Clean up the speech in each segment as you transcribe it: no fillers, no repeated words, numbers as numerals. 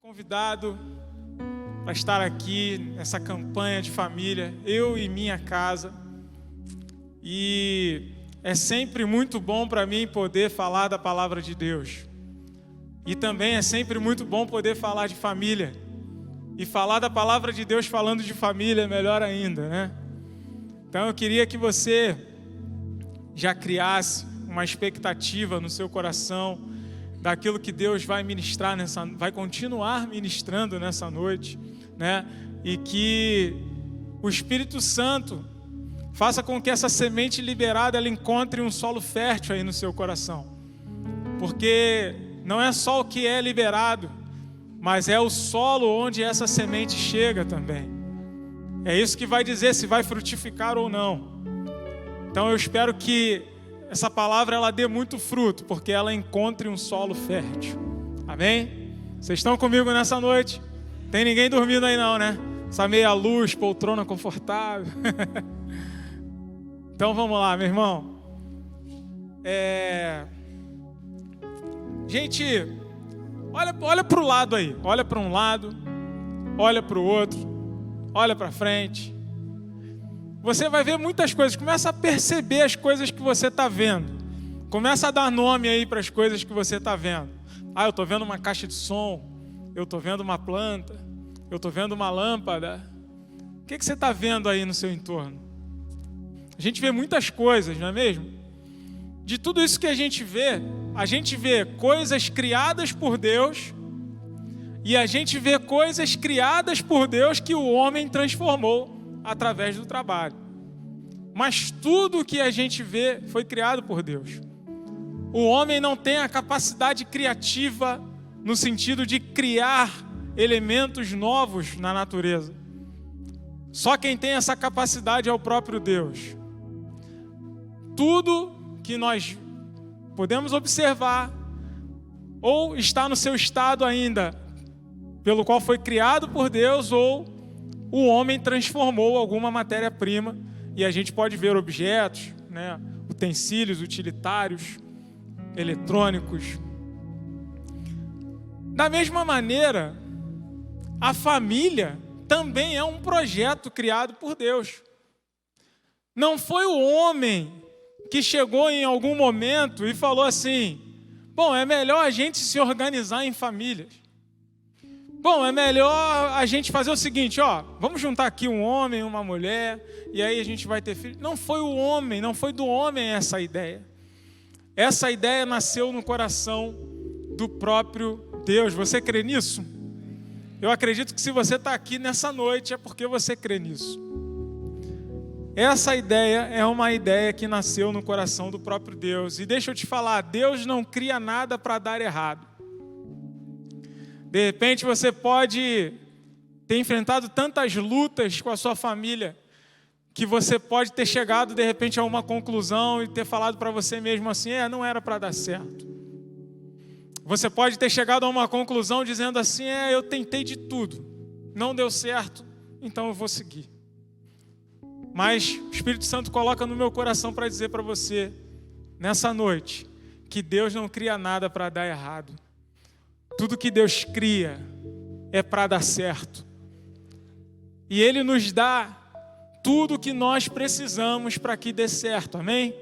Convidado para estar aqui nessa campanha de família, eu e minha casa. E é sempre muito bom para mim poder falar da palavra de Deus. E também é sempre muito bom poder falar de família. E falar da palavra de Deus falando de família é melhor ainda, né? Então eu queria que você já criasse uma expectativa no seu coração daquilo que Deus vai ministrar vai continuar ministrando nessa noite, né? E que o Espírito Santo faça com que essa semente liberada ela encontre um solo fértil aí no seu coração. Porque não é só o que é liberado, mas é o solo onde essa semente chega também. É isso que vai dizer se vai frutificar ou não. Então eu espero que essa palavra ela dê muito fruto, porque ela encontre um solo fértil. Amém? Vocês estão comigo nessa noite? Tem ninguém dormindo aí não, né? Essa meia luz, poltrona confortável. Então vamos lá, meu irmão. Gente, olha para o lado aí. Olha para um lado, olha para o outro, olha para frente. Você vai ver muitas coisas. Começa a perceber as coisas que você está vendo. Começa a dar nome aí para as coisas que você está vendo. Eu estou vendo uma caixa de som. Eu estou vendo uma planta. Eu estou vendo uma lâmpada. O que você está vendo aí no seu entorno? A gente vê muitas coisas, não é mesmo? De tudo isso que a gente vê coisas criadas por Deus. E a gente vê coisas criadas por Deus que o homem transformou através do trabalho. Mas tudo que a gente vê foi criado por Deus. O homem não tem a capacidade criativa no sentido de criar elementos novos na natureza. Só quem tem essa capacidade é o próprio Deus. Tudo que nós podemos observar ou está no seu estado ainda, pelo qual foi criado por Deus, ou o homem transformou alguma matéria-prima, e a gente pode ver objetos, né, utensílios utilitários, eletrônicos. Da mesma maneira, a família também é um projeto criado por Deus. Não foi o homem que chegou em algum momento e falou assim: bom, é melhor a gente se organizar em famílias. Bom, é melhor a gente fazer o seguinte, vamos juntar aqui um homem e uma mulher, e aí a gente vai ter filhos. Não foi o homem, não foi do homem essa ideia. Essa ideia nasceu no coração do próprio Deus. Você crê nisso? Eu acredito que se você está aqui nessa noite é porque você crê nisso. Essa ideia é uma ideia que nasceu no coração do próprio Deus. E deixa eu te falar, Deus não cria nada para dar errado. De repente você pode ter enfrentado tantas lutas com a sua família, que você pode ter chegado de repente a uma conclusão e ter falado para você mesmo assim, não era para dar certo. Você pode ter chegado a uma conclusão dizendo assim, eu tentei de tudo, não deu certo, então eu vou seguir. Mas o Espírito Santo coloca no meu coração para dizer para você, nessa noite, que Deus não cria nada para dar errado. Tudo que Deus cria é para dar certo. E Ele nos dá tudo o que nós precisamos para que dê certo, amém?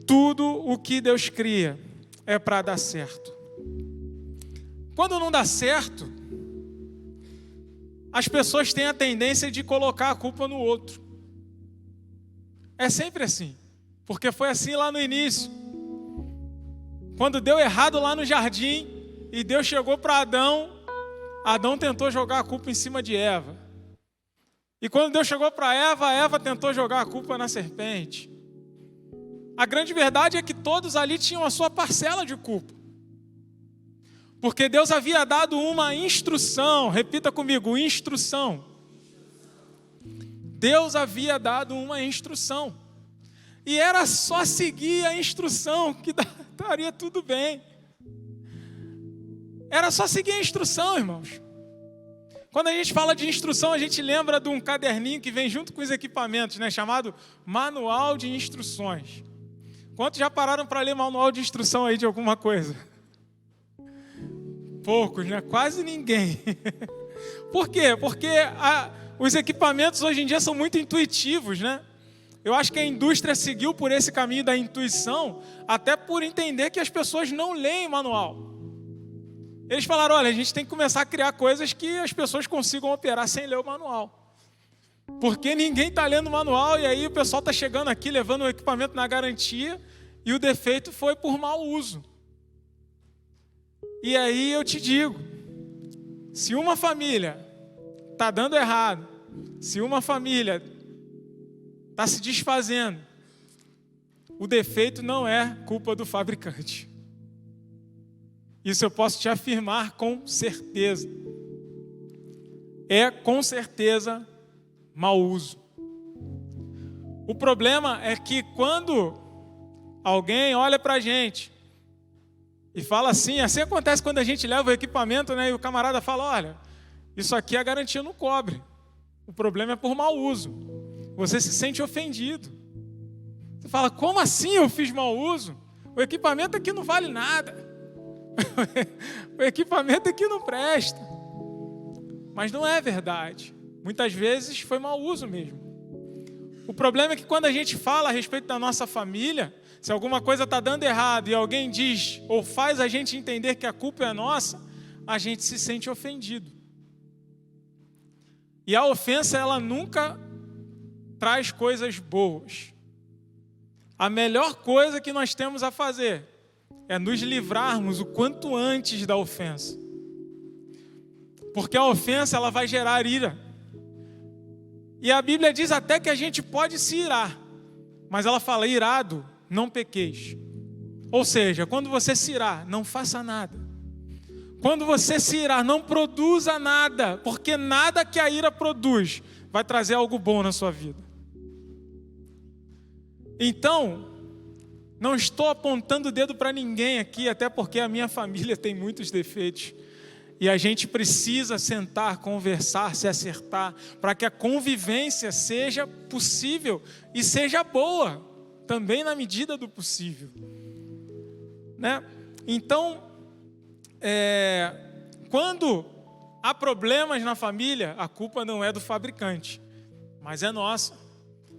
Tudo o que Deus cria é para dar certo. Quando não dá certo, as pessoas têm a tendência de colocar a culpa no outro. É sempre assim, porque foi assim lá no início. Quando deu errado lá no jardim e Deus chegou para Adão, Adão tentou jogar a culpa em cima de Eva. E quando Deus chegou para Eva, Eva tentou jogar a culpa na serpente. A grande verdade é que todos ali tinham a sua parcela de culpa. Porque Deus havia dado uma instrução, repita comigo, instrução. Deus havia dado uma instrução. E era só seguir a instrução que estaria tudo bem. Era só seguir a instrução, irmãos. Quando a gente fala de instrução, a gente lembra de um caderninho que vem junto com os equipamentos, né, chamado Manual de Instruções. Quantos já pararam para ler manual de instrução aí de alguma coisa? Poucos, né? Quase ninguém. Por quê? Porque os equipamentos hoje em dia são muito intuitivos, né? Eu acho que a indústria seguiu por esse caminho da intuição, até por entender que as pessoas não leem manual. Eles falaram, olha, a gente tem que começar a criar coisas que as pessoas consigam operar sem ler o manual. Porque ninguém está lendo o manual e aí o pessoal está chegando aqui levando o equipamento na garantia e o defeito foi por mau uso. E aí eu te digo, se uma família está dando errado, se uma família está se desfazendo, o defeito não é culpa do fabricante. Isso eu posso te afirmar com certeza. É com certeza mau uso. O problema é que quando alguém olha para a gente e fala assim acontece quando a gente leva o equipamento, né, e o camarada fala, olha, isso aqui a garantia não cobre. O problema é por mau uso. Você se sente ofendido. Você fala, como assim eu fiz mau uso? O equipamento aqui não vale nada. O equipamento aqui não presta. Mas não é verdade. Muitas vezes foi mau uso mesmo. O problema é que quando a gente fala a respeito da nossa família, se alguma coisa está dando errado e alguém diz ou faz a gente entender que a culpa é nossa, a gente se sente ofendido. E a ofensa, ela nunca traz coisas boas. A melhor coisa que nós temos a fazer é nos livrarmos o quanto antes da ofensa. Porque a ofensa, ela vai gerar ira. E a Bíblia diz até que a gente pode se irar. Mas ela fala, irado, não pequeis. Ou seja, quando você se irar, não faça nada. Quando você se irar, não produza nada. Porque nada que a ira produz vai trazer algo bom na sua vida. Então, não estou apontando o dedo para ninguém aqui, até porque a minha família tem muitos defeitos. E a gente precisa sentar, conversar, se acertar, para que a convivência seja possível e seja boa, também na medida do possível. Né? Então, quando há problemas na família, a culpa não é do fabricante, mas é nossa.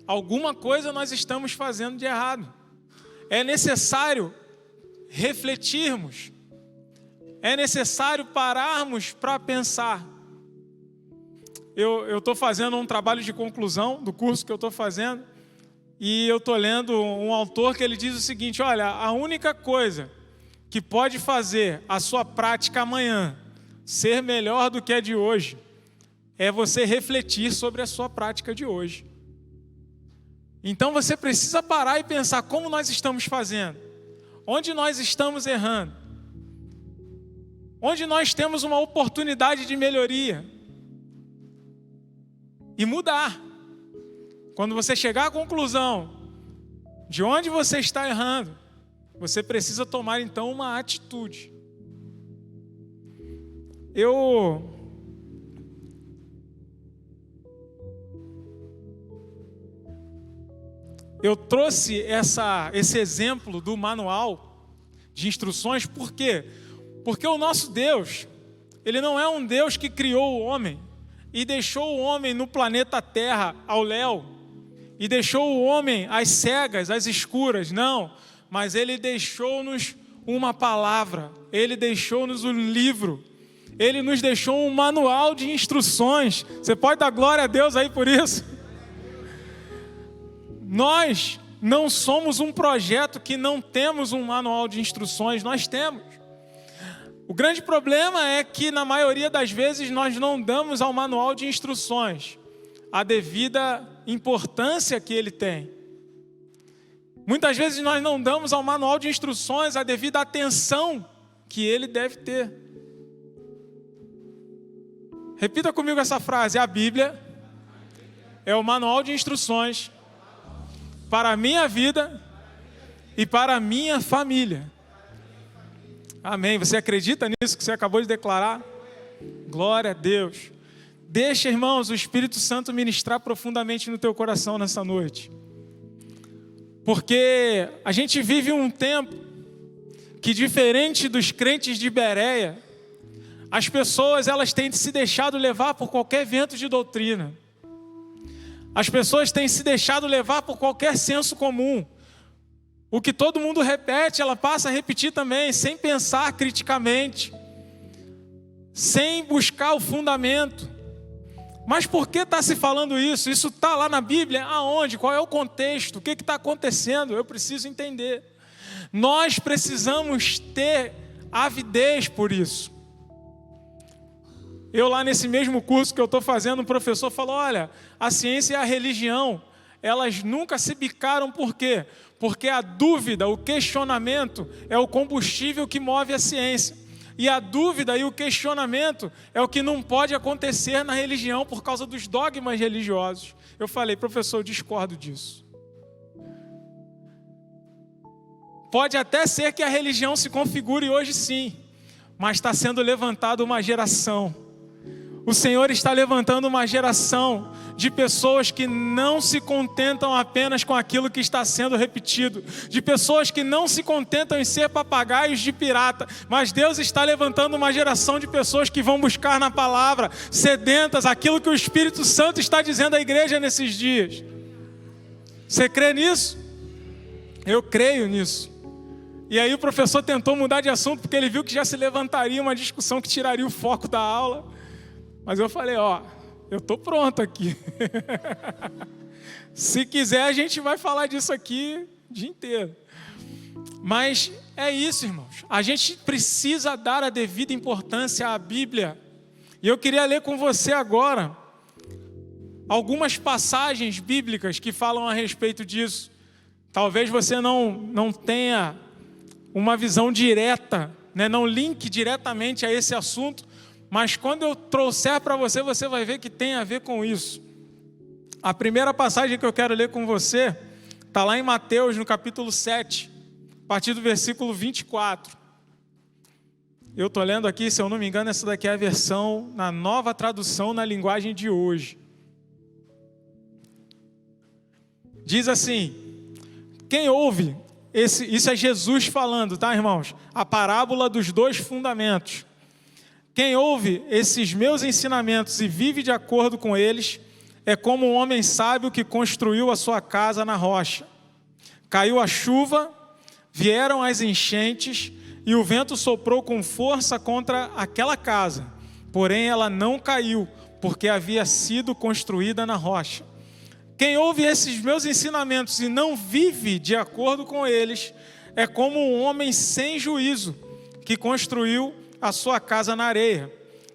Alguma coisa nós estamos fazendo de errado. É necessário refletirmos. É necessário pararmos para pensar. Eu estou fazendo um trabalho de conclusão do curso que eu estou fazendo e eu estou lendo um autor que ele diz o seguinte, olha, a única coisa que pode fazer a sua prática amanhã ser melhor do que a de hoje é você refletir sobre a sua prática de hoje. Então você precisa parar e pensar como nós estamos fazendo, onde nós estamos errando, onde nós temos uma oportunidade de melhoria e mudar. Quando você chegar à conclusão de onde você está errando, você precisa tomar então uma atitude. Eu trouxe esse exemplo do manual de instruções, por quê? Porque o nosso Deus, Ele não é um Deus que criou o homem e deixou o homem no planeta Terra ao léu, e deixou o homem às cegas, às escuras, não, mas Ele deixou-nos uma palavra, Ele deixou-nos um livro, Ele nos deixou um manual de instruções. Você pode dar glória a Deus aí por isso? Nós não somos um projeto que não temos um manual de instruções, nós temos. O grande problema é que na maioria das vezes nós não damos ao manual de instruções a devida importância que ele tem. Muitas vezes nós não damos ao manual de instruções a devida atenção que ele deve ter. Repita comigo essa frase, a Bíblia é o manual de instruções para a minha vida e para a minha família. Amém. Você acredita nisso que você acabou de declarar? Glória a Deus. Deixa, irmãos, o Espírito Santo ministrar profundamente no teu coração nessa noite. Porque a gente vive um tempo que, diferente dos crentes de Bereia, As pessoas, elas têm se deixado levar por qualquer vento de doutrina. As pessoas têm se deixado levar por qualquer senso comum. O que todo mundo repete, ela passa a repetir também, sem pensar criticamente, sem buscar o fundamento. Mas por que está se falando isso? Isso está lá na Bíblia? Aonde? Qual é o contexto? O que está acontecendo? Eu preciso entender. Nós precisamos ter avidez por isso. Eu lá nesse mesmo curso que eu estou fazendo, o professor falou, olha, a ciência e a religião, elas nunca se bicaram, por quê? Porque a dúvida, o questionamento é o combustível que move a ciência. E a dúvida e o questionamento é o que não pode acontecer na religião por causa dos dogmas religiosos. Eu falei, professor, eu discordo disso. Pode até ser que a religião se configure hoje sim, mas está sendo levantada uma geração. O Senhor está levantando uma geração de pessoas que não se contentam apenas com aquilo que está sendo repetido, de pessoas que não se contentam em ser papagaios de pirata, mas Deus está levantando uma geração de pessoas que vão buscar na palavra, sedentas, aquilo que o Espírito Santo está dizendo à igreja nesses dias. Você crê nisso? Eu creio nisso. E aí o professor tentou mudar de assunto, porque ele viu que já se levantaria uma discussão que tiraria o foco da aula. Mas eu falei, eu estou pronto aqui. Se quiser, a gente vai falar disso aqui o dia inteiro. Mas é isso, irmãos. A gente precisa dar a devida importância à Bíblia. E eu queria ler com você agora algumas passagens bíblicas que falam a respeito disso. Talvez você não tenha uma visão direta, né? Não linke diretamente a esse assunto, mas quando eu trouxer para você, você vai ver que tem a ver com isso. A primeira passagem que eu quero ler com você está lá em Mateus, no capítulo 7, a partir do versículo 24. Eu estou lendo aqui, se eu não me engano, essa daqui é a versão na nova tradução na linguagem de hoje. Diz assim, quem ouve, isso é Jesus falando, tá, irmãos? A parábola dos dois fundamentos. Quem ouve esses meus ensinamentos e vive de acordo com eles, é como um homem sábio que construiu a sua casa na rocha. Caiu a chuva, vieram as enchentes, e o vento soprou com força contra aquela casa. Porém, ela não caiu, porque havia sido construída na rocha. Quem ouve esses meus ensinamentos e não vive de acordo com eles, é como um homem sem juízo, que construiu a sua casa na areia.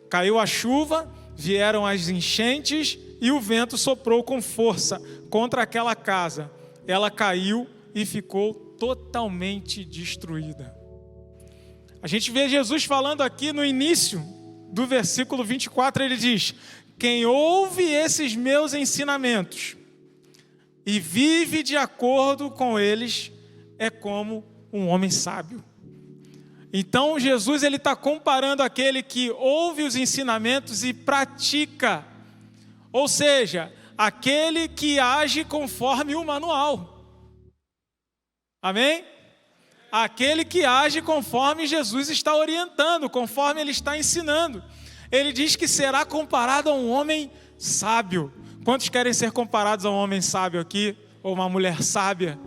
Caiu a chuva, vieram as enchentes e o vento soprou com força contra aquela casa. Ela caiu e ficou totalmente destruída. A gente vê Jesus falando aqui no início do versículo 24, ele diz, quem ouve esses meus ensinamentos e vive de acordo com eles, é como um homem sábio. Então Jesus está comparando aquele que ouve os ensinamentos e pratica, ou seja, aquele que age conforme o manual. Amém? Aquele que age conforme Jesus está orientando, conforme ele está ensinando. Ele diz que será comparado a um homem sábio. Quantos querem ser comparados a um homem sábio aqui? Ou uma mulher sábia?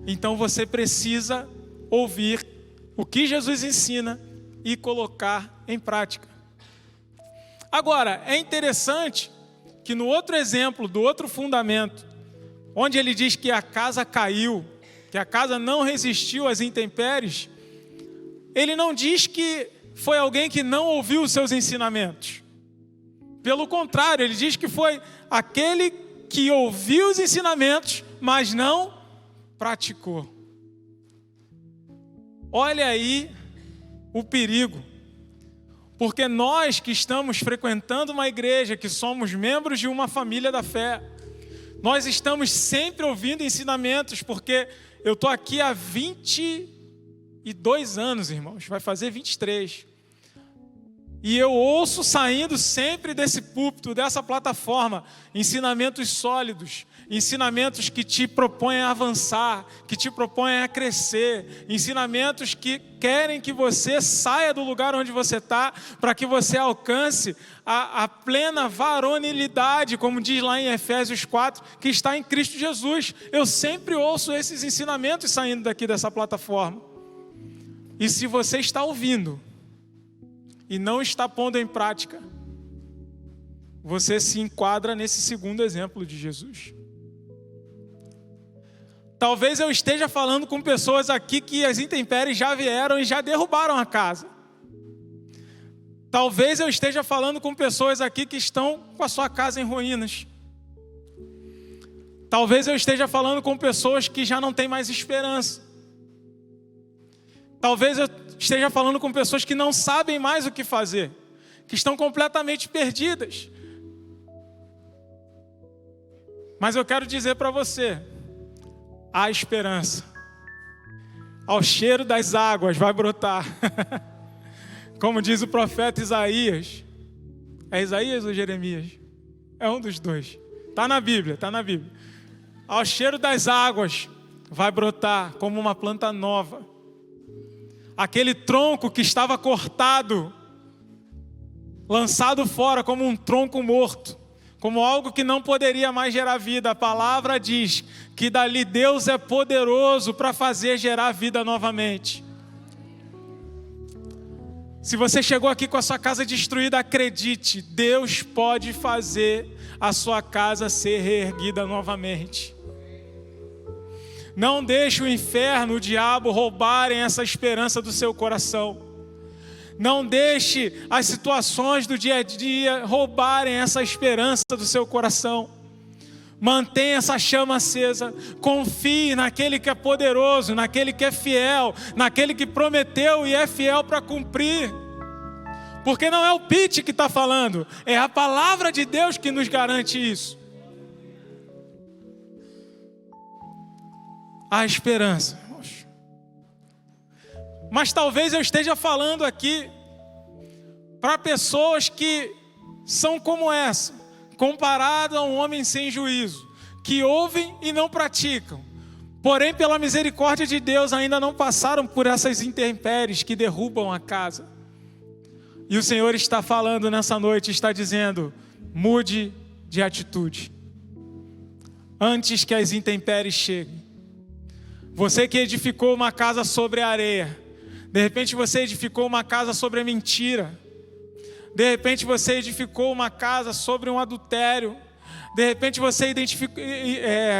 Então você precisa ouvir o que Jesus ensina e colocar em prática. Agora, é interessante que no outro exemplo, do outro fundamento, onde ele diz que a casa caiu, que a casa não resistiu às intempéries, ele não diz que foi alguém que não ouviu os seus ensinamentos. Pelo contrário, ele diz que foi aquele que ouviu os ensinamentos, mas não praticou. Olha aí o perigo, porque nós que estamos frequentando uma igreja, que somos membros de uma família da fé, nós estamos sempre ouvindo ensinamentos, porque eu estou aqui há 22 anos, irmãos, vai fazer 23. E eu ouço saindo sempre desse púlpito, dessa plataforma, ensinamentos sólidos, ensinamentos que te propõem a avançar, que te propõem a crescer, ensinamentos que querem que você saia do lugar onde você está, para que você alcance a plena varonilidade, como diz lá em Efésios 4, que está em Cristo Jesus. Eu sempre ouço esses ensinamentos saindo daqui dessa plataforma. E se você está ouvindo e não está pondo em prática, você se enquadra nesse segundo exemplo de Jesus. Talvez eu esteja falando com pessoas aqui que as intempéries já vieram e já derrubaram a casa. Talvez eu esteja falando com pessoas aqui que estão com a sua casa em ruínas. Talvez eu esteja falando com pessoas que já não têm mais esperança. Talvez eu esteja falando com pessoas que não sabem mais o que fazer, que estão completamente perdidas. Mas eu quero dizer para você, há esperança. Ao cheiro das águas vai brotar. Como diz o profeta Isaías. É Isaías ou Jeremias? É um dos dois. Está na Bíblia, está na Bíblia. Ao cheiro das águas vai brotar como uma planta nova. Aquele tronco que estava cortado, lançado fora como um tronco morto, como algo que não poderia mais gerar vida. A palavra diz que dali Deus é poderoso para fazer gerar vida novamente. Se você chegou aqui com a sua casa destruída, acredite, Deus pode fazer a sua casa ser reerguida novamente. Não deixe o inferno, o diabo roubarem essa esperança do seu coração. Não deixe as situações do dia a dia roubarem essa esperança do seu coração. Mantenha essa chama acesa. Confie naquele que é poderoso, naquele que é fiel, naquele que prometeu e é fiel para cumprir. Porque não é o pitch que está falando, é a palavra de Deus que nos garante isso. Há esperança. Mas talvez eu esteja falando aqui para pessoas que são como essa, comparado a um homem sem juízo, que ouvem e não praticam, porém pela misericórdia de Deus ainda não passaram por essas intempéries que derrubam a casa. E o Senhor está falando nessa noite, está dizendo, mude de atitude, antes que as intempéries cheguem. Você que edificou uma casa sobre a areia, de repente você edificou uma casa sobre a mentira, de repente você edificou uma casa sobre um adultério, de repente você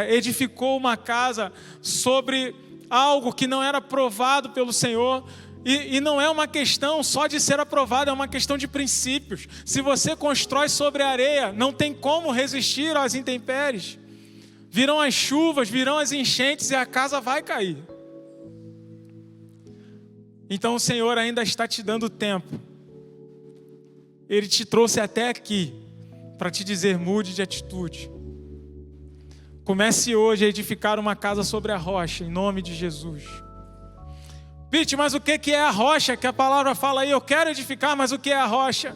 edificou uma casa sobre algo que não era aprovado pelo Senhor, e não é uma questão só de ser aprovado, é uma questão de princípios. Se você constrói sobre a areia, não tem como resistir às intempéries. Virão as chuvas, virão as enchentes e a casa vai cair. Então o Senhor ainda está te dando tempo. Ele te trouxe até aqui para te dizer, mude de atitude. Comece hoje a edificar uma casa sobre a rocha, em nome de Jesus. Pete, mas o que é a rocha? Que a palavra fala aí, eu quero edificar, mas o que é a rocha?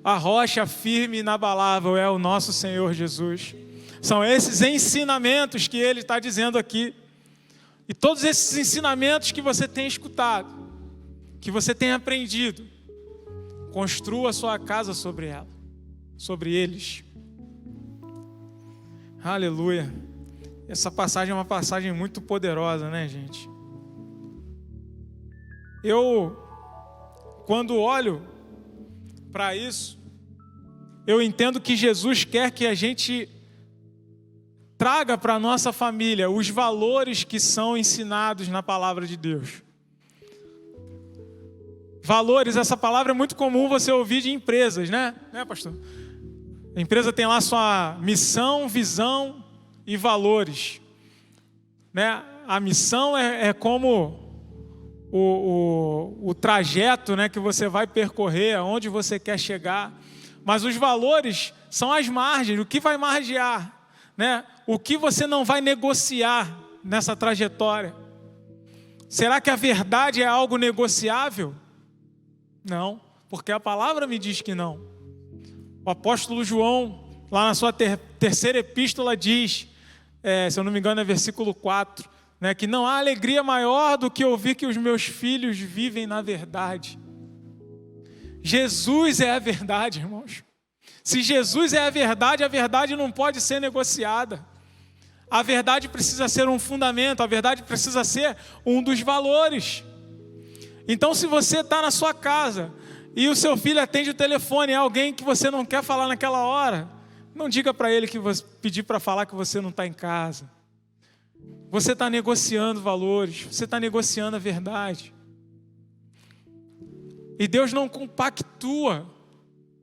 A rocha firme e inabalável é o nosso Senhor Jesus. São esses ensinamentos que Ele está dizendo aqui. E todos esses ensinamentos que você tem escutado, que você tem aprendido, construa a sua casa sobre ela, sobre eles. Aleluia. Essa passagem é uma passagem muito poderosa, né, gente? Eu, quando olho para isso, eu entendo que Jesus quer que a gente traga para a nossa família os valores que são ensinados na palavra de Deus. Valores, essa palavra é muito comum você ouvir de empresas, né, pastor? A empresa tem lá sua missão, visão e valores, né? A missão é como o trajeto, né, que você vai percorrer, aonde você quer chegar. Mas os valores são as margens, o que vai margear, né? O que você não vai negociar nessa trajetória. Será que a verdade é algo negociável? Não, porque a palavra me diz que não. O apóstolo João, lá na sua terceira epístola, diz, se eu não me engano é versículo 4, né, que não há alegria maior do que ouvir que os meus filhos vivem na verdade. Jesus é a verdade, irmãos. Se Jesus é a verdade não pode ser negociada. A verdade precisa ser um fundamento, a verdade precisa ser um dos valores. Então, se você está na sua casa e o seu filho atende o telefone, é alguém que você não quer falar naquela hora, não diga para ele que você pedir para falar que você não está em casa. Você está negociando valores, você está negociando a verdade. E Deus não compactua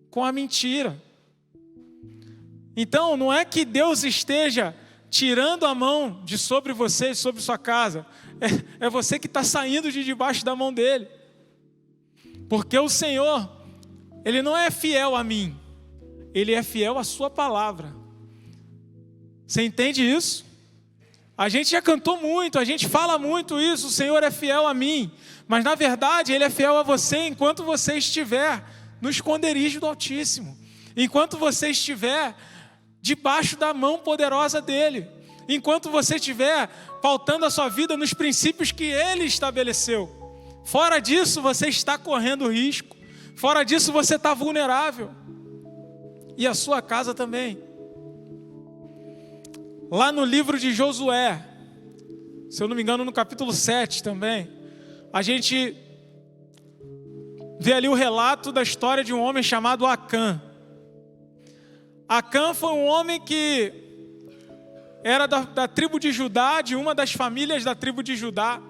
com a mentira. Então, não é que Deus esteja tirando a mão de sobre você e sobre sua casa. É você que está saindo de debaixo da mão dele. Porque o Senhor, Ele não é fiel a mim. Ele é fiel à sua palavra. Você entende isso? A gente já cantou muito, a gente fala muito isso. O Senhor é fiel a mim. Mas na verdade, Ele é fiel a você enquanto você estiver no esconderijo do Altíssimo. Enquanto você estiver debaixo da mão poderosa dEle. Enquanto você estiver pautando a sua vida nos princípios que Ele estabeleceu. Fora disso, você está correndo risco. Fora disso, você está vulnerável. E a sua casa também. Lá no livro de Josué, se eu não me engano, no capítulo 7 também, a gente vê ali o relato da história de um homem chamado Acã. Acã foi um homem que era da tribo de Judá, de uma das famílias da tribo de Judá.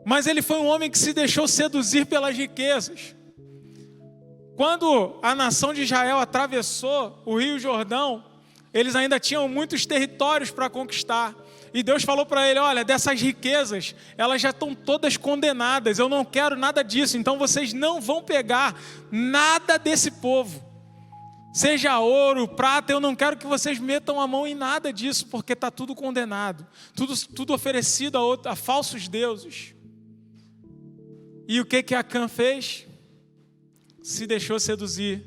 Mas ele foi um homem que se deixou seduzir pelas riquezas. Quando a nação de Israel atravessou o Rio Jordão, eles ainda tinham muitos territórios para conquistar. E Deus falou para ele, olha, dessas riquezas, elas já estão todas condenadas, eu não quero nada disso, então vocês não vão pegar nada desse povo. Seja ouro, prata, eu não quero que vocês metam a mão em nada disso, porque está tudo condenado, tudo oferecido a falsos deuses. E o que Acã fez? Se deixou seduzir,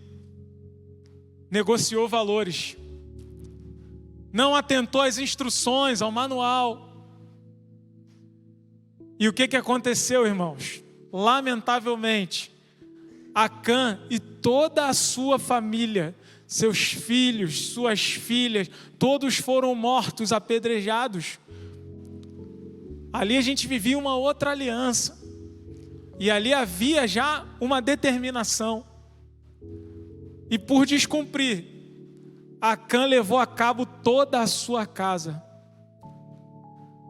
negociou valores, não atentou às instruções, ao manual. E o que aconteceu, irmãos? Lamentavelmente, Acã e toda a sua família, seus filhos, suas filhas, todos foram mortos, apedrejados. Ali a gente vivia uma outra aliança. E ali havia já uma determinação. E por descumprir, Acã levou a cabo toda a sua casa.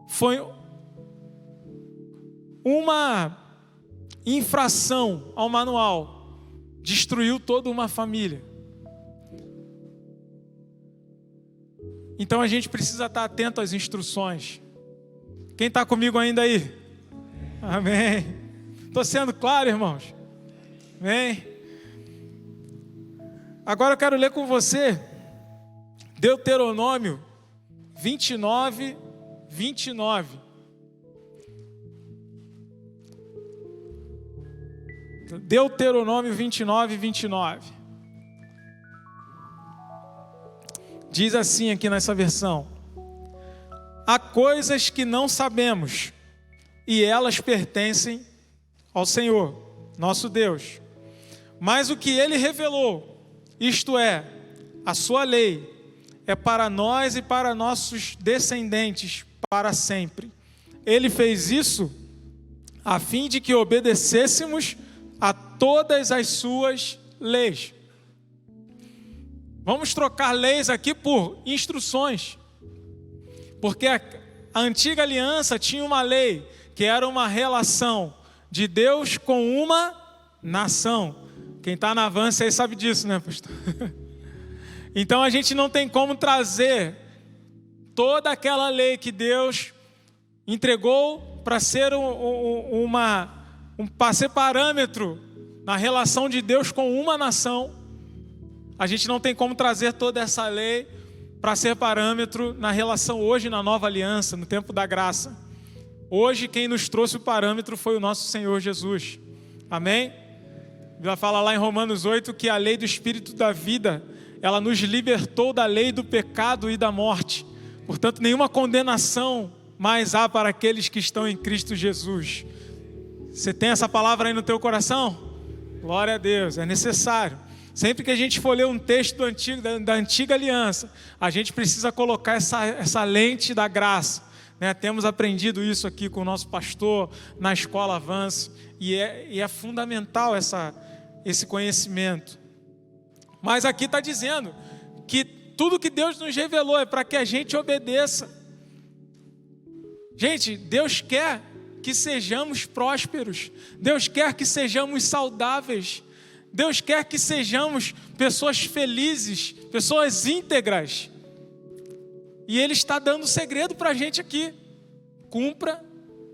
Foi uma infração ao manual. Destruiu toda uma família. Então a gente precisa estar atento às instruções. Quem está comigo ainda aí? Amém. Estou sendo claro, irmãos? Amém. Agora eu quero ler com você Deuteronômio 29, 29. Deuteronômio 29, 29. Diz assim aqui nessa versão: há coisas que não sabemos, e elas pertencem ao Senhor, nosso Deus. Mas o que Ele revelou, isto é, a sua lei, é para nós e para nossos descendentes para sempre. Ele fez isso a fim de que obedecêssemos a todas as suas leis. Vamos trocar leis aqui por instruções. Porque a antiga aliança tinha uma lei que era uma relação de Deus com uma nação. Quem está na avança aí sabe disso, né, pastor? Então a gente não tem como trazer toda aquela lei que Deus entregou para ser para ser parâmetro na relação de Deus com uma nação. A gente não tem como trazer toda essa lei para ser parâmetro na relação hoje na nova aliança, no tempo da graça. Hoje quem nos trouxe o parâmetro foi o nosso Senhor Jesus. Amém? Já fala lá em Romanos 8 que a lei do Espírito da vida, ela nos libertou da lei do pecado e da morte. Portanto, nenhuma condenação mais há para aqueles que estão em Cristo Jesus. Você tem essa palavra aí no teu coração? Glória a Deus, é necessário. Sempre que a gente for ler um texto da antiga aliança, a gente precisa colocar essa lente da graça, né? Temos aprendido isso aqui com o nosso pastor na escola Avance, e é fundamental esse conhecimento. Mas aqui está dizendo que tudo que Deus nos revelou é para que a gente obedeça. Gente, Deus quer que sejamos prósperos, Deus quer que sejamos saudáveis, Deus quer que sejamos pessoas felizes, pessoas íntegras. E Ele está dando segredo para a gente aqui. Cumpra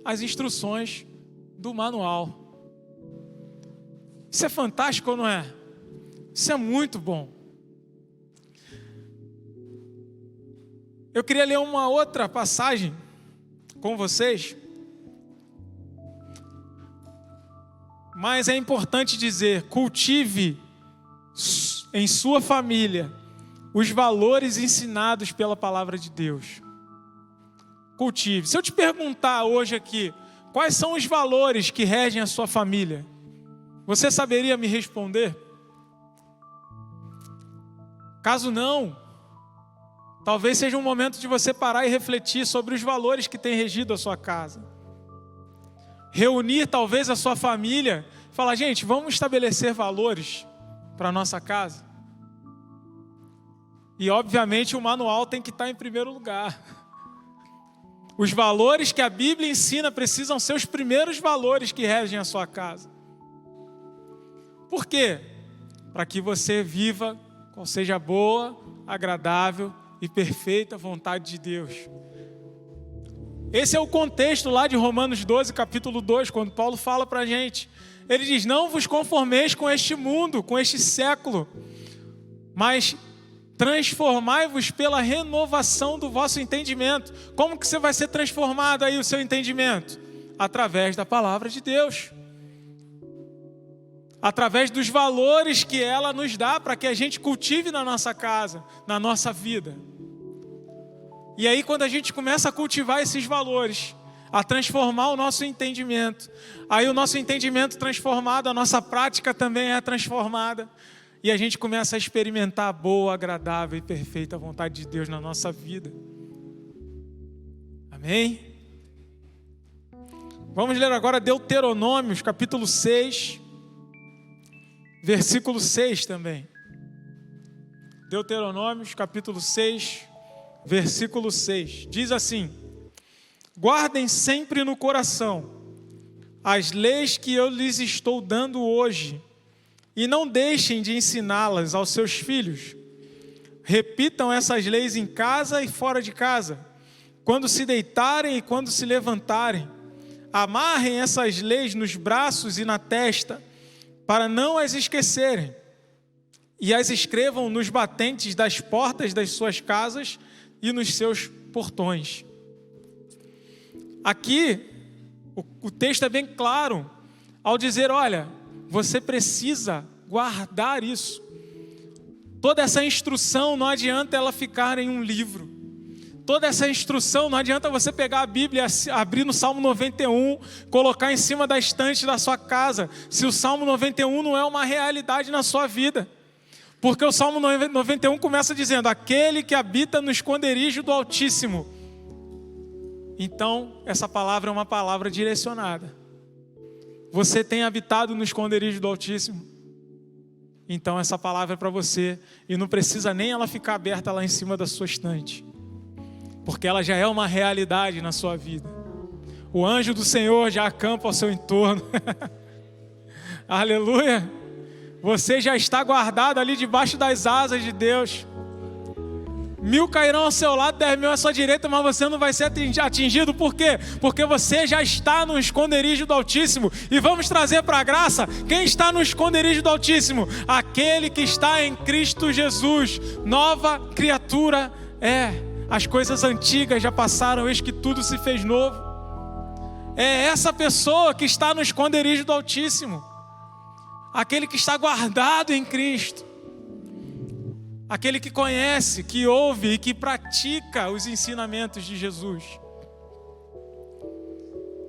as instruções do manual. Isso é fantástico ou não é? Isso é muito bom. Eu queria ler uma outra passagem com vocês. Mas é importante dizer, cultive em sua família os valores ensinados pela palavra de Deus. Cultive. Se eu te perguntar hoje aqui, quais são os valores que regem a sua família? Você saberia me responder? Caso não, talvez seja um momento de você parar e refletir sobre os valores que têm regido a sua casa. Reunir talvez a sua família, falar, gente, vamos estabelecer valores para a nossa casa. E obviamente o manual tem que estar em primeiro lugar. Os valores que a Bíblia ensina precisam ser os primeiros valores que regem a sua casa. Por quê? Para que você viva qual seja boa, agradável e perfeita vontade de Deus. Esse é o contexto lá de Romanos 12, capítulo 2, quando Paulo fala para a gente. Ele diz, não vos conformeis com este mundo, com este século, mas transformai-vos pela renovação do vosso entendimento. Como que você vai ser transformado aí o seu entendimento? Através da palavra de Deus. Através dos valores que ela nos dá para que a gente cultive na nossa casa, na nossa vida. E aí quando a gente começa a cultivar esses valores, a transformar o nosso entendimento, aí o nosso entendimento transformado, a nossa prática também é transformada, e a gente começa a experimentar a boa, agradável e perfeita vontade de Deus na nossa vida. Amém? Vamos ler agora Deuteronômios, capítulo 6, versículo 6 também. Deuteronômios, capítulo 6, versículo 6. Diz assim: guardem sempre no coração as leis que eu lhes estou dando hoje, e não deixem de ensiná-las aos seus filhos. Repitam essas leis em casa e fora de casa, quando se deitarem e quando se levantarem. Amarrem essas leis nos braços e na testa, para não as esquecerem, e as escrevam nos batentes das portas das suas casas e nos seus portões. Aqui, o texto é bem claro, ao dizer, olha, você precisa guardar isso. Toda essa instrução não adianta ela ficar em um livro. Toda essa instrução, não adianta você pegar a Bíblia, abrir no Salmo 91, colocar em cima da estante da sua casa, se o Salmo 91 não é uma realidade na sua vida. Porque o Salmo 91 começa dizendo, aquele que habita no esconderijo do Altíssimo. Então, essa palavra é uma palavra direcionada. Você tem habitado no esconderijo do Altíssimo? Então, essa palavra é para você. E não precisa nem ela ficar aberta lá em cima da sua estante. Porque ela já é uma realidade na sua vida. O anjo do Senhor já acampa ao seu entorno. Aleluia! Você já está guardado ali debaixo das asas de Deus. 1000 cairão ao seu lado, 10.000 à sua direita, mas você não vai ser atingido. Por quê? Porque você já está no esconderijo do Altíssimo. E vamos trazer para a graça, quem está no esconderijo do Altíssimo? Aquele que está em Cristo Jesus. Nova criatura é. As coisas antigas já passaram, eis que tudo se fez novo. É essa pessoa que está no esconderijo do Altíssimo. aquele que está guardado em Cristo, aquele que conhece, que ouve e que pratica os ensinamentos de Jesus.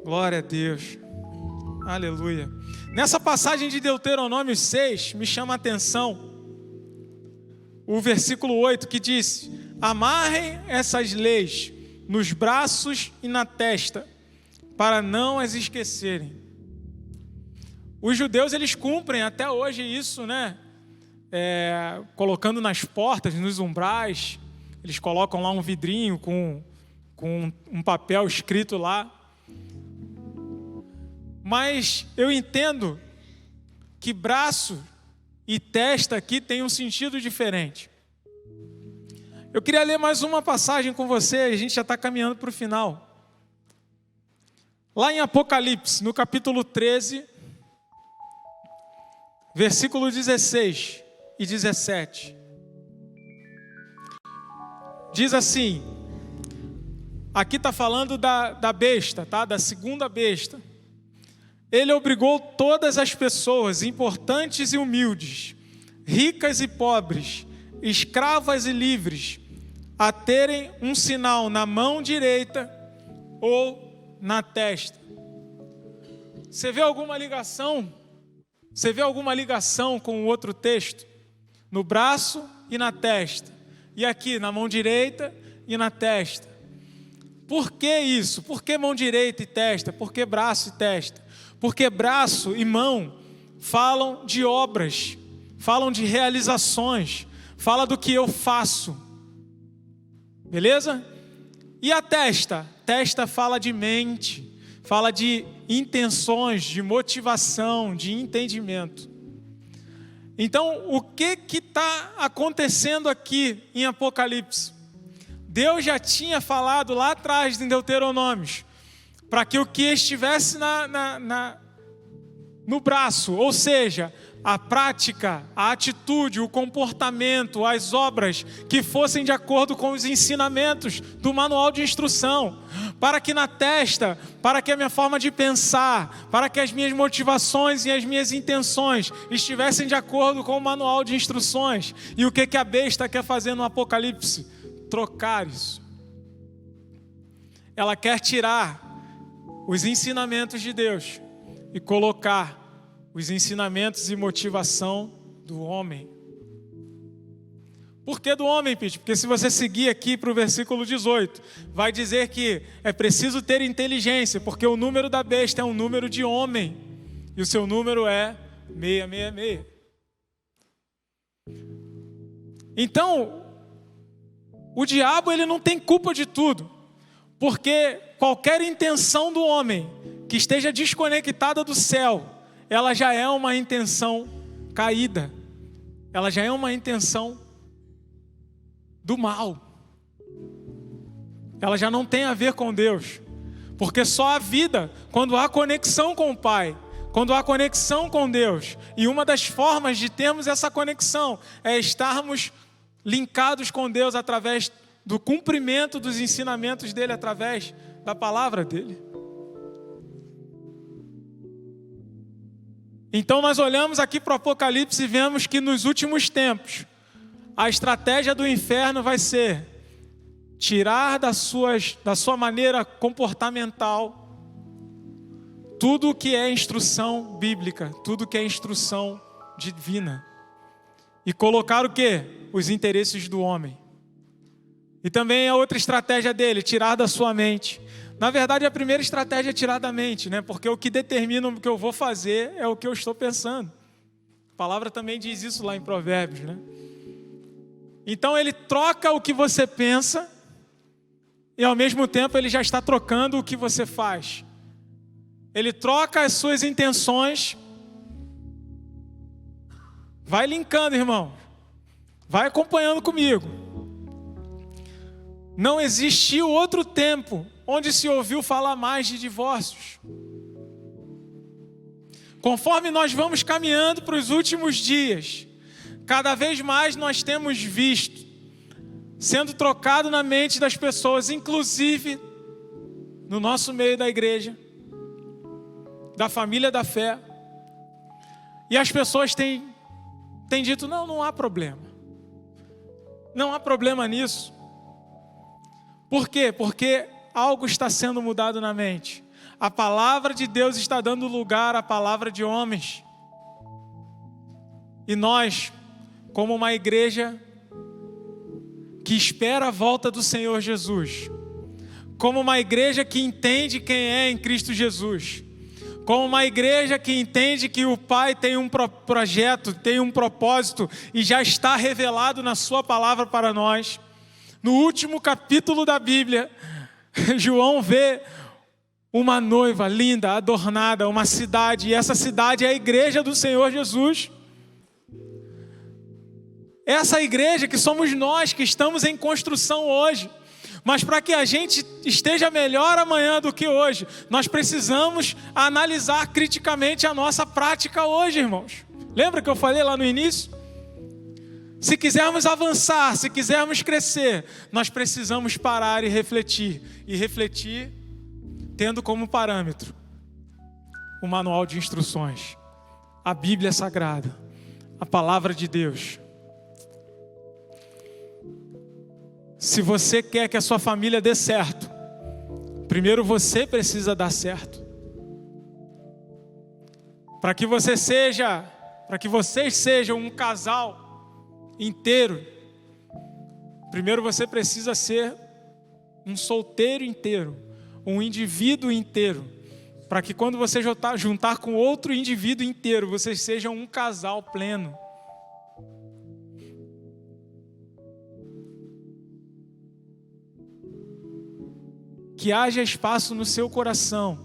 Glória a Deus. Aleluia. Nessa passagem de Deuteronômio 6, me chama a atenção o versículo 8 que diz: amarrem essas leis nos braços e na testa, para não as esquecerem. Os judeus, eles cumprem até hoje isso, né? Colocando nas portas, nos umbrais, eles colocam lá um vidrinho com um papel escrito lá. Mas eu entendo que braço e testa aqui tem um sentido diferente. Eu queria ler mais uma passagem com você, a gente já está caminhando para o final. Lá em Apocalipse, no capítulo 13, versículo 16 e 17. Diz assim, aqui está falando da besta, tá? Da segunda besta. Ele obrigou todas as pessoas, importantes e humildes, ricas e pobres, escravas e livres, a terem um sinal na mão direita ou na testa. Você vê alguma ligação? Você vê alguma ligação com o outro texto? No braço e na testa. E aqui, na mão direita e na testa. Por que isso? Por que mão direita e testa? Por que braço e testa? Porque braço e mão falam de obras, falam de realizações, fala do que eu faço. Beleza? E a testa? Testa fala de mente, fala de intenções, de motivação, de entendimento. Então, o que está acontecendo aqui em Apocalipse? Deus já tinha falado lá atrás em Deuteronômios, para que o que estivesse no braço, ou seja, a prática, a atitude, o comportamento, as obras que fossem de acordo com os ensinamentos do manual de instrução, para que na testa, para que a minha forma de pensar, para que as minhas motivações e as minhas intenções estivessem de acordo com o manual de instruções. E o que a besta quer fazer no Apocalipse? Trocar isso. Ela quer tirar os ensinamentos de Deus e colocar os ensinamentos e motivação do homem. Por que do homem, Pete? Porque se você seguir aqui para o versículo 18, vai dizer que é preciso ter inteligência, porque o número da besta é um número de homem, e o seu número é 666. Então, o diabo, ele não tem culpa de tudo, porque qualquer intenção do homem que esteja desconectada do céu, ela já é uma intenção caída. Ela já é uma intenção do mal. Ela já não tem a ver com Deus. Porque só a vida, quando há conexão com o Pai, quando há conexão com Deus, e uma das formas de termos essa conexão é estarmos linkados com Deus através do cumprimento dos ensinamentos dele, através da palavra dele. Então nós olhamos aqui para o Apocalipse e vemos que nos últimos tempos a estratégia do inferno vai ser tirar da sua maneira comportamental tudo que é instrução bíblica, tudo que é instrução divina, e colocar o quê? Os interesses do homem. E também a outra estratégia dele, tirar da sua mente. Na verdade, a primeira estratégia é tirar da mente, né? Porque o que determina o que eu vou fazer é o que eu estou pensando. A palavra também diz isso lá em Provérbios, né? Então ele troca o que você pensa e ao mesmo tempo ele já está trocando o que você faz. Ele troca as suas intenções. Vai linkando, irmão. Vai acompanhando comigo. Não existiu outro tempo onde se ouviu falar mais de divórcios. Conforme nós vamos caminhando para os últimos dias, cada vez mais nós temos visto sendo trocado na mente das pessoas, inclusive no nosso meio da igreja, da família da fé. E as pessoas têm dito, não há problema. Não há problema nisso. Por quê? Porque algo está sendo mudado na mente. A palavra de Deus está dando lugar à palavra de homens. E nós, como uma igreja que espera a volta do Senhor Jesus, como uma igreja que entende quem é em Cristo Jesus, como uma igreja que entende que o Pai tem um projeto, tem um propósito e já está revelado na sua palavra para nós. No último capítulo da Bíblia, João vê uma noiva linda, adornada, uma cidade, e essa cidade é a igreja do Senhor Jesus. Essa igreja que somos nós, que estamos em construção hoje. Mas para que a gente esteja melhor amanhã do que hoje, nós precisamos analisar criticamente a nossa prática hoje, irmãos. Lembra que eu falei lá no início? Se quisermos avançar, se quisermos crescer, nós precisamos parar e refletir tendo como parâmetro o manual de instruções, a Bíblia Sagrada, a Palavra de Deus. Se você quer que a sua família dê certo, primeiro você precisa dar certo. Para que vocês sejam um casal inteiro, primeiro você precisa ser um solteiro inteiro, um indivíduo inteiro, para que quando você juntar com outro indivíduo inteiro, vocês sejam um casal pleno. Que haja espaço no seu coração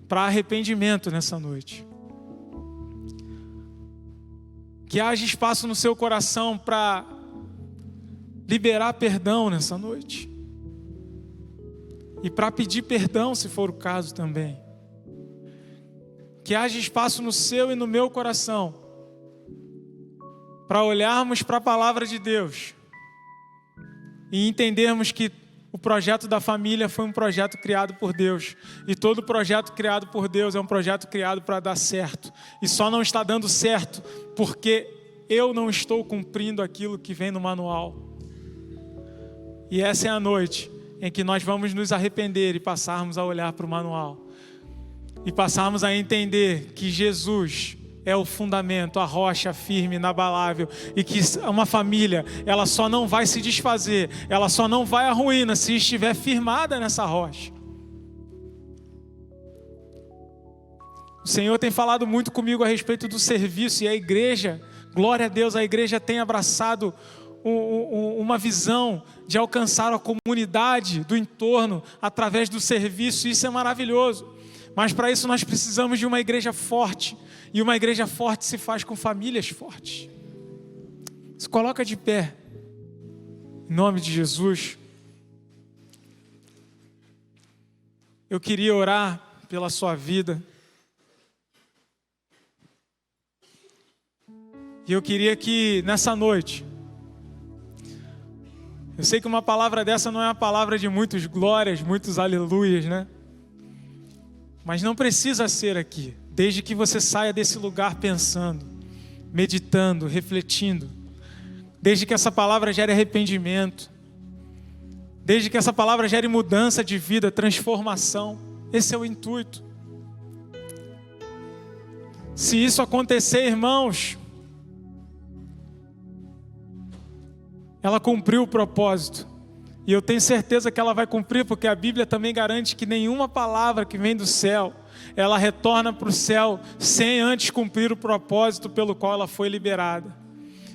para arrependimento nessa noite. Que haja espaço no seu coração para liberar perdão nessa noite. E para pedir perdão, se for o caso também. Que haja espaço no seu e no meu coração para olharmos para a palavra de Deus e entendermos que o projeto da família foi um projeto criado por Deus. E todo projeto criado por Deus é um projeto criado para dar certo. E só não está dando certo porque eu não estou cumprindo aquilo que vem no manual. E essa é a noite em que nós vamos nos arrepender e passarmos a olhar para o manual. E passarmos a entender que Jesus é o fundamento, a rocha firme, inabalável, e que uma família, ela só não vai se desfazer, ela só não vai à ruína se estiver firmada nessa rocha. O Senhor tem falado muito comigo a respeito do serviço, e a igreja, glória a Deus, a igreja tem abraçado uma visão de alcançar a comunidade do entorno através do serviço. Isso é maravilhoso, mas para isso nós precisamos de uma igreja forte. E uma igreja forte se faz com famílias fortes. Se coloca de pé, em nome de Jesus. Eu queria orar pela sua vida. E eu queria que nessa noite, eu sei que uma palavra dessa não é uma palavra de muitas glórias, muitos aleluias, né? Mas não precisa ser aqui. Desde que você saia desse lugar pensando, meditando, refletindo. Desde que essa palavra gere arrependimento. Desde que essa palavra gere mudança de vida, transformação. Esse é o intuito. Se isso acontecer, irmãos, ela cumpriu o propósito. E eu tenho certeza que ela vai cumprir, porque a Bíblia também garante que nenhuma palavra que vem do céu, ela retorna para o céu sem antes cumprir o propósito pelo qual ela foi liberada.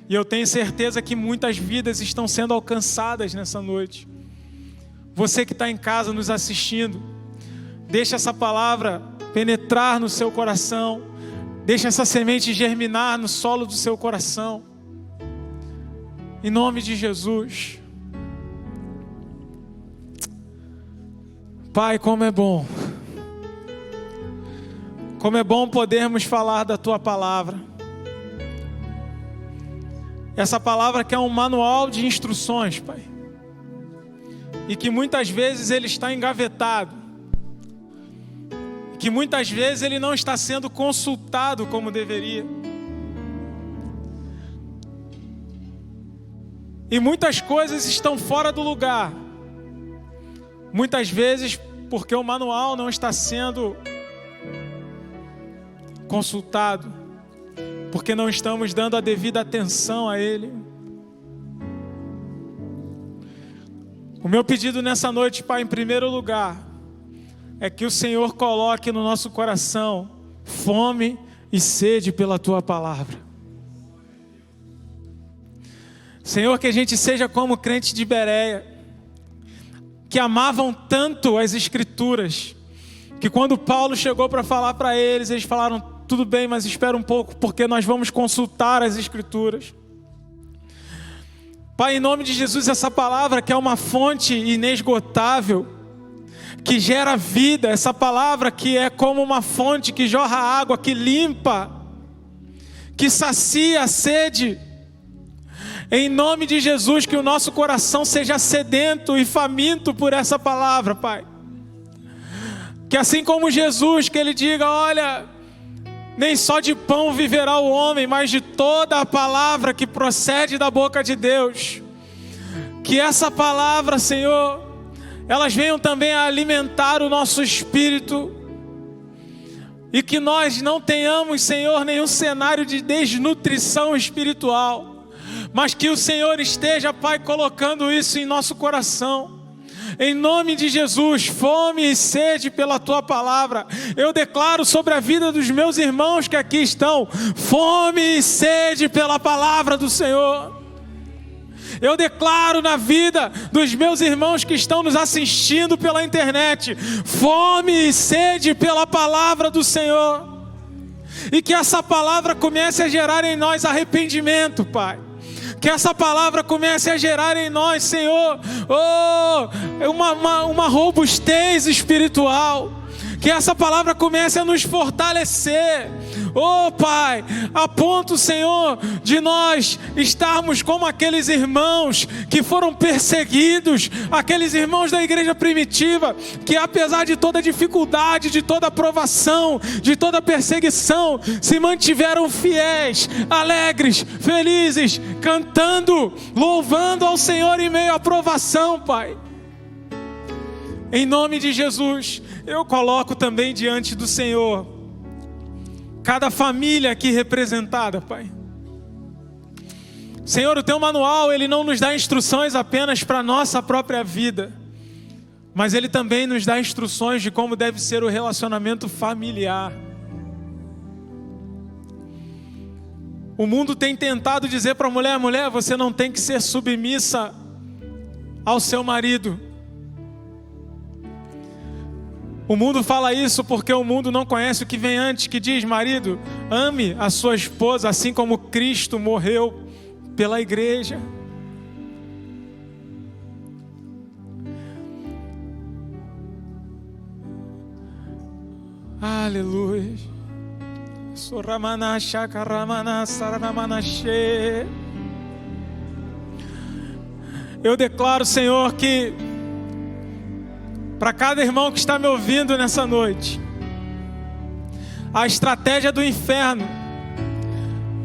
E eu tenho certeza que muitas vidas estão sendo alcançadas nessa noite. Você que está em casa nos assistindo, deixa essa palavra penetrar no seu coração, deixa essa semente germinar no solo do seu coração. Em nome de Jesus. Pai, como é bom. Como é bom podermos falar da Tua palavra. Essa palavra que é um manual de instruções, Pai. E que muitas vezes ele está engavetado. Que que muitas vezes ele não está sendo consultado como deveria. E muitas coisas estão fora do lugar. Muitas vezes porque o manual não está sendo consultado, porque não estamos dando a devida atenção a ele. O meu pedido nessa noite, Pai, em primeiro lugar, é que o Senhor coloque no nosso coração fome e sede pela Tua palavra. Senhor, que a gente seja como crente de Bereia, que amavam tanto as Escrituras, que quando Paulo chegou para falar para eles, eles falaram: tudo bem, mas espera um pouco, porque nós vamos consultar as Escrituras. Pai, em nome de Jesus, essa palavra que é uma fonte inesgotável, que gera vida, essa palavra que é como uma fonte que jorra água, que limpa, que sacia a sede. Em nome de Jesus, que o nosso coração seja sedento e faminto por essa palavra, Pai. Que assim como Jesus, que Ele diga: olha, nem só de pão viverá o homem, mas de toda a palavra que procede da boca de Deus. Que essa palavra, Senhor, elas venham também a alimentar o nosso espírito. E que nós não tenhamos, Senhor, nenhum cenário de desnutrição espiritual, mas que o Senhor esteja, Pai, colocando isso em nosso coração. Em nome de Jesus, fome e sede pela Tua palavra. Eu declaro sobre a vida dos meus irmãos que aqui estão, fome e sede pela palavra do Senhor. Eu declaro na vida dos meus irmãos que estão nos assistindo pela internet, fome e sede pela palavra do Senhor. E que essa palavra comece a gerar em nós arrependimento, Pai. Que essa palavra comece a gerar em nós, Senhor, uma robustez espiritual. Que essa palavra comece a nos fortalecer. Pai, a ponto, Senhor, de nós estarmos como aqueles irmãos que foram perseguidos, aqueles irmãos da igreja primitiva, que apesar de toda dificuldade, de toda provação, de toda perseguição, se mantiveram fiéis, alegres, felizes, cantando, louvando ao Senhor em meio à provação, Pai. Em nome de Jesus, eu coloco também diante do Senhor cada família aqui representada, Pai. Senhor, o Teu manual, ele não nos dá instruções apenas para a nossa própria vida, mas ele também nos dá instruções de como deve ser o relacionamento familiar. O mundo tem tentado dizer para a mulher: mulher, você não tem que ser submissa ao seu marido. O mundo fala isso porque o mundo não conhece o que vem antes, que diz: marido, ame a sua esposa assim como Cristo morreu pela igreja. Aleluia. Eu declaro, Senhor, que para cada irmão que está me ouvindo nessa noite, a estratégia do inferno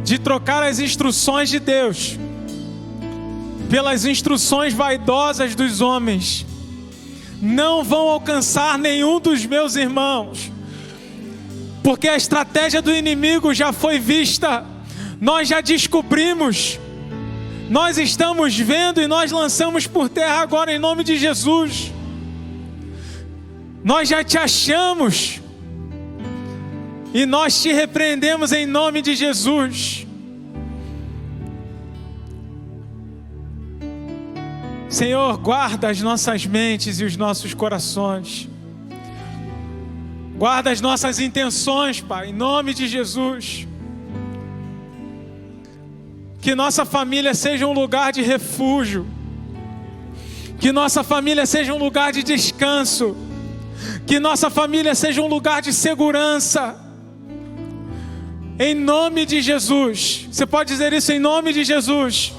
de trocar as instruções de Deus pelas instruções vaidosas dos homens não vão alcançar nenhum dos meus irmãos, porque a estratégia do inimigo já foi vista, nós já descobrimos, nós estamos vendo e nós lançamos por terra agora em nome de Jesus. Nós já te achamos e nós te repreendemos em nome de Jesus. Senhor, guarda as nossas mentes e os nossos corações. Guarda as nossas intenções, Pai, em nome de Jesus. Que nossa família seja um lugar de refúgio. Que nossa família seja um lugar de descanso. Que nossa família seja um lugar de segurança. Em nome de Jesus. Você pode dizer isso em nome de Jesus.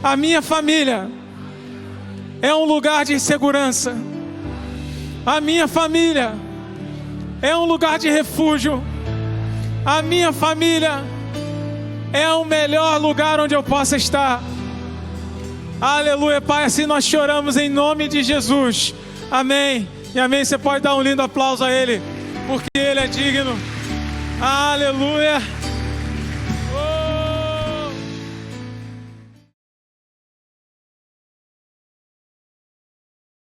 A minha família é um lugar de segurança. A minha família é um lugar de refúgio. A minha família é o melhor lugar onde eu possa estar. Aleluia, Pai, assim nós choramos em nome de Jesus. Amém e amém. Você pode dar um lindo aplauso a Ele, porque Ele é digno. Aleluia.